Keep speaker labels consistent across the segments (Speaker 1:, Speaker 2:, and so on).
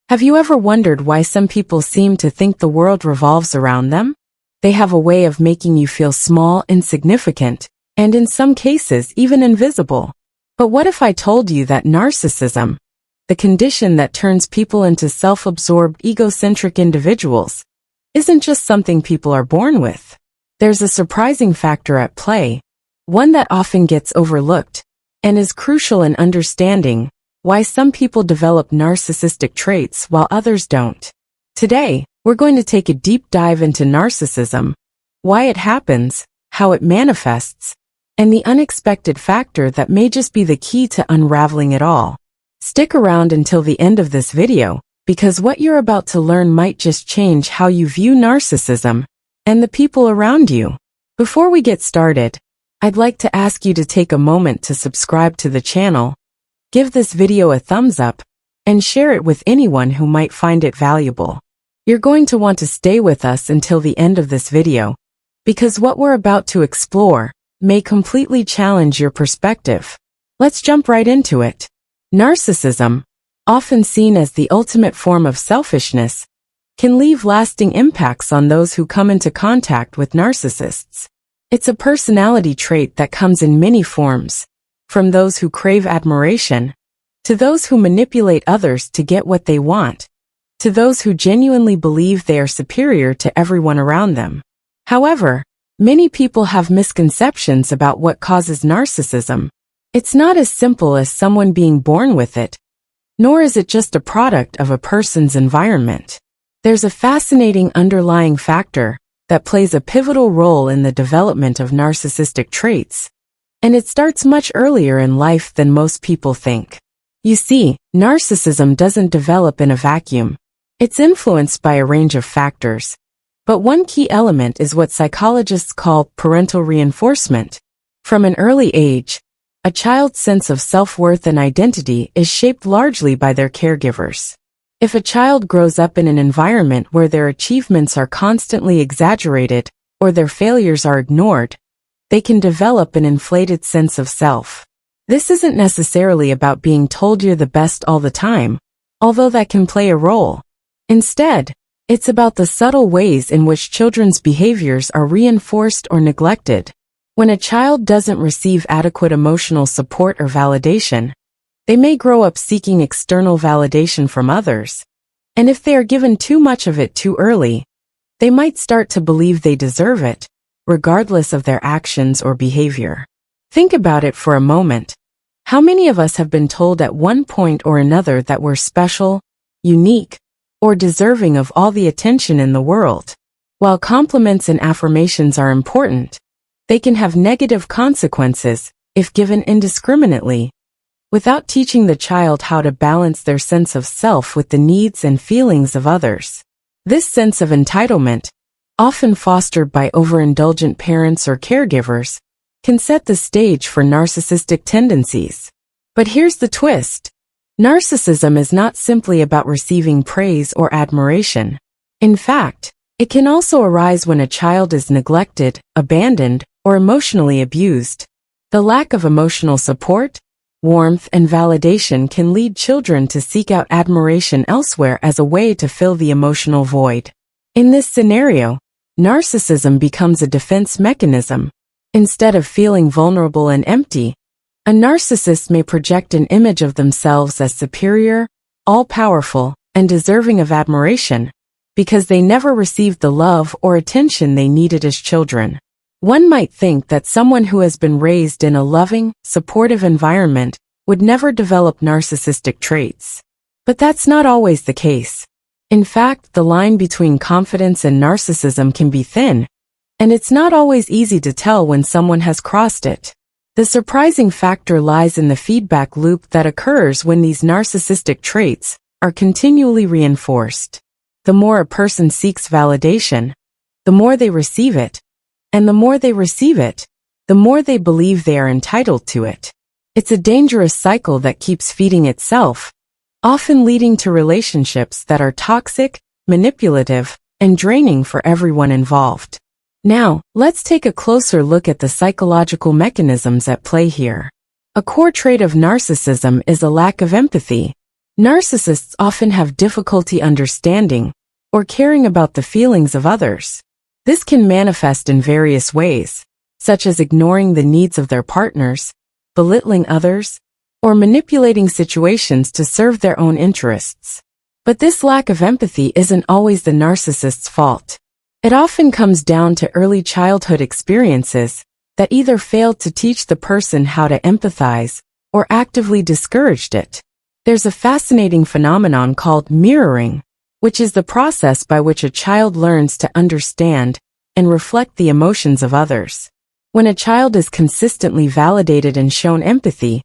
Speaker 1: Have you ever wondered why some people seem to think the world revolves around them? They have a way of making you feel small, insignificant, and in some cases even invisible. But what if I told you that narcissism, the condition that turns people into self-absorbed, egocentric individuals, isn't just something people are born with? There's a surprising factor at play, one that often gets overlooked, and is crucial in understanding why some people develop narcissistic traits while others don't. Today, we're going to take a deep dive into narcissism, why it happens, how it manifests, and the unexpected factor that may just be the key to unraveling it all. Stick around until the end of this video, because what you're about to learn might just change how you view narcissism and the people around you. Before we get started, I'd like to ask you to take a moment to subscribe to the channel, give this video a thumbs up, and share it with anyone who might find it valuable. You're going to want to stay with us until the end of this video, because what we're about to explore may completely challenge your perspective. Let's jump right into it. Narcissism, often seen as the ultimate form of selfishness, can leave lasting impacts on those who come into contact with narcissists. It's a personality trait that comes in many forms, from those who crave admiration, to those who manipulate others to get what they want, to those who genuinely believe they are superior to everyone around them. However, many people have misconceptions about what causes narcissism. It's not as simple as someone being born with it, nor is it just a product of a person's environment. There's a fascinating underlying factor that plays a pivotal role in the development of narcissistic traits, and it starts much earlier in life than most people think. You see, narcissism doesn't develop in a vacuum. It's influenced by a range of factors. But one key element is what psychologists call parental reinforcement. From an early age, a child's sense of self-worth and identity is shaped largely by their caregivers. If a child grows up in an environment where their achievements are constantly exaggerated or their failures are ignored, they can develop an inflated sense of self. This isn't necessarily about being told you're the best all the time, although that can play a role. Instead, it's about the subtle ways in which children's behaviors are reinforced or neglected. When a child doesn't receive adequate emotional support or validation, they may grow up seeking external validation from others. And if they are given too much of it too early, they might start to believe they deserve it, regardless of their actions or behavior. Think about it for a moment. How many of us have been told at one point or another that we're special, unique, or deserving of all the attention in the world? While compliments and affirmations are important, they can have negative consequences if given indiscriminately, without teaching the child how to balance their sense of self with the needs and feelings of others. This sense of entitlement, often fostered by overindulgent parents or caregivers, can set the stage for narcissistic tendencies. But here's the twist. Narcissism is not simply about receiving praise or admiration. In fact, it can also arise when a child is neglected, abandoned, or emotionally abused. The lack of emotional support, warmth, and validation can lead children to seek out admiration elsewhere as a way to fill the emotional void. In this scenario, narcissism becomes a defense mechanism. Instead of feeling vulnerable and empty, a narcissist may project an image of themselves as superior, all-powerful, and deserving of admiration, because they never received the love or attention they needed as children. One might think that someone who has been raised in a loving, supportive environment would never develop narcissistic traits. But that's not always the case. In fact, the line between confidence and narcissism can be thin, and it's not always easy to tell when someone has crossed it. The surprising factor lies in the feedback loop that occurs when these narcissistic traits are continually reinforced. The more a person seeks validation, the more they receive it, and the more they receive it, the more they believe they are entitled to it. It's a dangerous cycle that keeps feeding itself, often leading to relationships that are toxic, manipulative, and draining for everyone involved. Now, let's take a closer look at the psychological mechanisms at play here. A core trait of narcissism is a lack of empathy. Narcissists often have difficulty understanding or caring about the feelings of others. This can manifest in various ways, such as ignoring the needs of their partners, belittling others, or manipulating situations to serve their own interests. But this lack of empathy isn't always the narcissist's fault. It often comes down to early childhood experiences that either failed to teach the person how to empathize or actively discouraged it. There's a fascinating phenomenon called mirroring, which is the process by which a child learns to understand and reflect the emotions of others. When a child is consistently validated and shown empathy,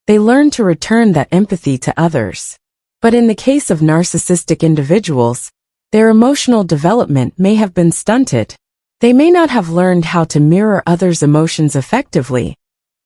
Speaker 1: they learn to return that empathy to others. But in the case of narcissistic individuals, their emotional development may have been stunted. They may not have learned how to mirror others' emotions effectively,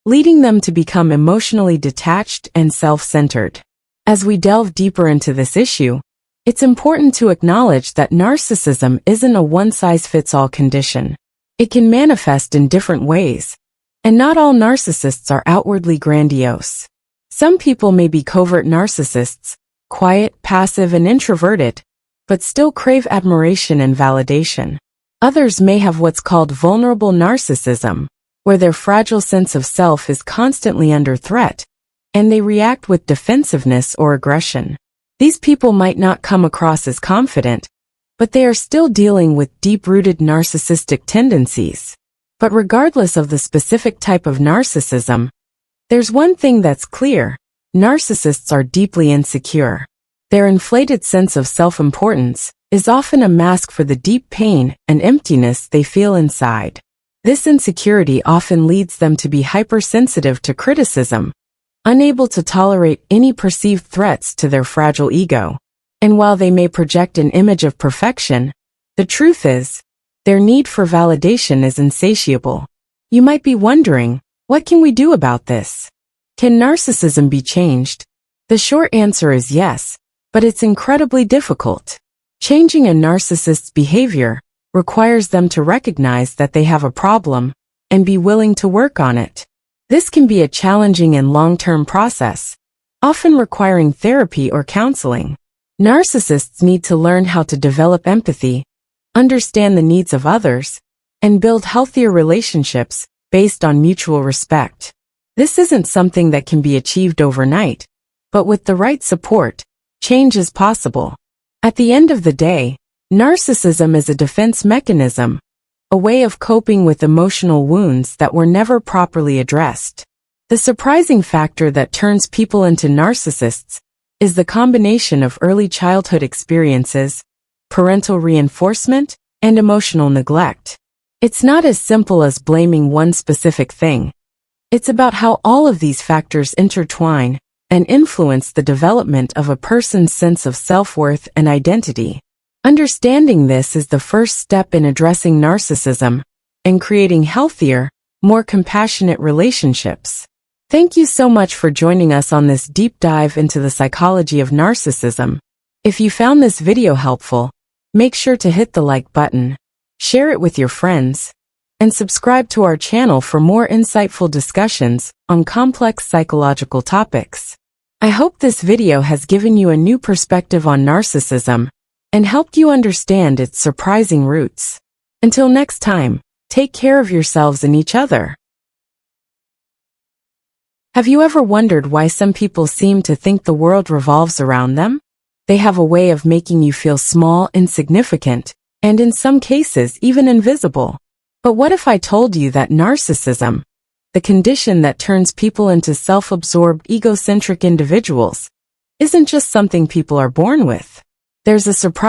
Speaker 1: leading them to become emotionally detached and self-centered. As we delve deeper into this issue, it's important to acknowledge that narcissism isn't a one-size-fits-all condition. It can manifest in different ways, and not all narcissists are outwardly grandiose. Some people may be covert narcissists, quiet, passive, and introverted, but still crave admiration and validation. Others may have what's called vulnerable narcissism, where their fragile sense of self is constantly under threat, and they react with defensiveness or aggression. These people might not come across as confident, but they are still dealing with deep-rooted narcissistic tendencies. But regardless of the specific type of narcissism, there's one thing that's clear: narcissists are deeply insecure. Their inflated sense of self-importance is often a mask for the deep pain and emptiness they feel inside. This insecurity often leads them to be hypersensitive to criticism, unable to tolerate any perceived threats to their fragile ego. And while they may project an image of perfection, the truth is, their need for validation is insatiable. You might be wondering, what can we do about this? Can narcissism be changed? The short answer is yes, but it's incredibly difficult. Changing a narcissist's behavior requires them to recognize that they have a problem and be willing to work on it. This can be a challenging and long-term process, often requiring therapy or counseling. Narcissists need to learn how to develop empathy, understand the needs of others, and build healthier relationships based on mutual respect. This isn't something that can be achieved overnight, but with the right support, change is possible. At the end of the day, narcissism is a defense mechanism, a way of coping with emotional wounds that were never properly addressed. The surprising factor that turns people into narcissists is the combination of early childhood experiences, parental reinforcement, and emotional neglect. It's not as simple as blaming one specific thing. It's about how all of these factors intertwine and influence the development of a person's sense of self-worth and identity. Understanding this is the first step in addressing narcissism and creating healthier, more compassionate relationships. Thank you so much for joining us on this deep dive into the psychology of narcissism. If you found this video helpful, make sure to hit the like button, share it with your friends, and subscribe to our channel for more insightful discussions on complex psychological topics. I hope this video has given you a new perspective on narcissism and helped you understand its surprising roots. Until next time, take care of yourselves and each other. Have you ever wondered why some people seem to think the world revolves around them? They have a way of making you feel small, insignificant, and in some cases even invisible. But what if I told you that narcissism, the condition that turns people into self-absorbed, egocentric individuals, isn't just something people are born with? There's a surprise